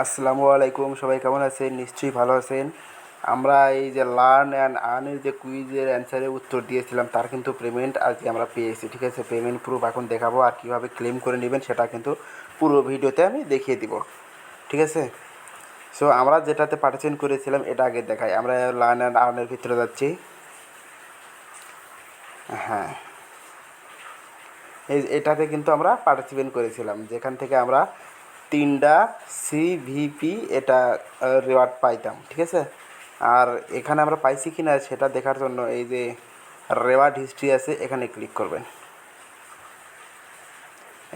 আসসালামু আলাইকুম, সবাই কেমন আছেন? নিশ্চয়ই ভালো আছেন। আমরা এই যে লার্ন অ্যান্ড আর্নের যে কুইজের অ্যান্সারের উত্তর দিয়েছিলাম তার কিন্তু পেমেন্ট আজকে আমরা পেয়েছি। ঠিক আছে, পেমেন্ট প্রুফ এখন দেখাবো, আর কীভাবে ক্লেম করে নেবেন সেটা কিন্তু পুরো ভিডিওতে আমি দেখিয়ে দিব। ঠিক আছে, সো আমরা যেটাতে পার্টিসিপেট করেছিলাম এটা আগে দেখাই। আমরা লার্ন অ্যান্ড আর্নের ভিতরে যাচ্ছি। হ্যাঁ, এটাতে কিন্তু আমরা পার্টিসিপেট করেছিলাম, যেখান থেকে আমরা 3টা সিভিপি এটা রিওয়ার্ড পাইতাম। ঠিক আছে, আর এখানে আমরা পাইছি কি না সেটা দেখার জন্য এই যে রেওয়ার্ড হিস্ট্রি আছে এখানে ক্লিক করবেন।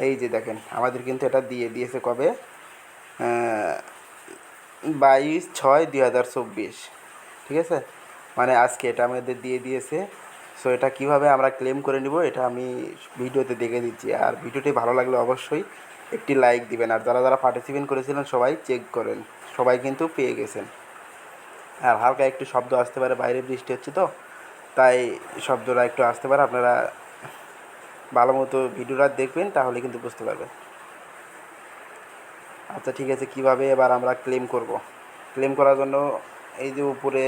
এই যে দেখেন আমাদের কিন্তু এটা দিয়েছে কবে, 22/6/2024। ঠিক আছে, মানে আজকে এটা আমাদের দিয়েছে। সো এটা কিভাবে আমরা ক্লেম করে নিব এটা আমি ভিডিওতে দেখে দিচ্ছি। আর ভিডিওটি ভালো লাগলে অবশ্যই একটি লাইক দিবেন। আর যারা যারা পার্টিসিপেট করেছিলেন সবাই চেক করেন, সবাই কিন্তু পেয়ে গেছেন। আর হালকা একটু শব্দ আসতে পারে, বাইরে বৃষ্টি হচ্ছে তো তাই শব্দটা একটু আসতে পারে। আপনারা ভালো মতো ভিডিওটা দেখবেন তাহলে কিন্তু বুঝতে পারবেন। আচ্ছা ঠিক আছে, কীভাবে এবার আমরা ক্লেম করব? ক্লেম করার জন্য এই যে উপরে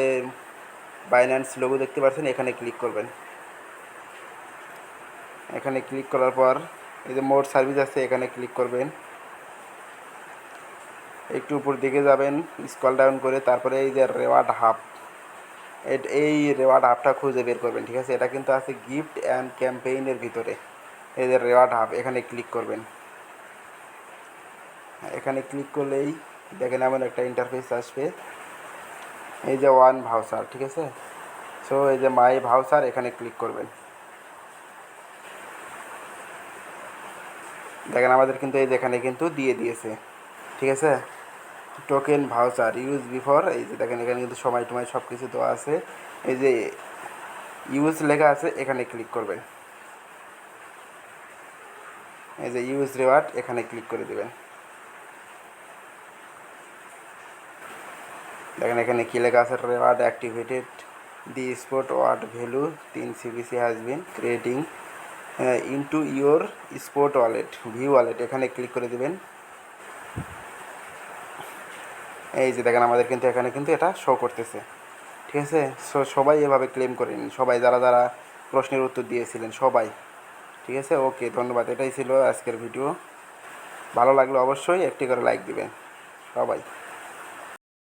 বাইন্যান্স লোগো দেখতে পাচ্ছেন, এখানে ক্লিক করবেন। এখানে ক্লিক করার পর এই যে মোর সার্ভিস আছে এখানে ক্লিক করবেন। একটু উপর দিকে যাবেন স্ক্রল ডাউন করে, তারপরে এই যে রেওয়ার্ড হাব, এই রেওয়ার্ড হাবটা খুঁজে বের করবেন। ঠিক আছে, এটা কিন্তু আছে গিফট অ্যান্ড ক্যাম্পেইনের ভিতরে। এই যে রেওয়ার্ড হাব এখানে ক্লিক করবেন। এখানে ক্লিক করলেই দেখেন এমন একটা ইন্টারফেস আসবে, এই যে ওয়ান ভাউচার। ঠিক আছে, সো এই যে মাই ভাউচার এখানে ক্লিক করবেন। দেখেন আমাদের কিন্তু এই যে এখানে কিন্তু দিয়েছে। ঠিক আছে, টোকেন ভাউচার ইউজ বিফোর, এই যে দেখেন এখানে কিন্তু সময় টময় সব কিছু দেওয়া আছে। এই যে ইউজ লেখা আছে এখানে ক্লিক করবেন। এই যে ইউজ রিওয়ার্ড এখানে ক্লিক করে দেবেন। দেখেন এখানে কী লেখা আছে, reward activated the spot reward value 3 CBC has been crediting into your spot wallet view wallet এখানে ক্লিক করে দেবেন। এই যে দেখেন আমাদের কিন্তু এখানে কিন্তু এটা শো করতেছে। ঠিক আছে, সো সবাই এভাবে ক্লেম করে নিন, সবাই যারা যারা প্রশ্নের উত্তর দিয়েছিলেন সবাই। ঠিক আছে, ওকে, ধন্যবাদ। এটাই ছিল আজকের ভিডিও। ভালো লাগলে অবশ্যই একটি করে লাইক দিবেন সবাই।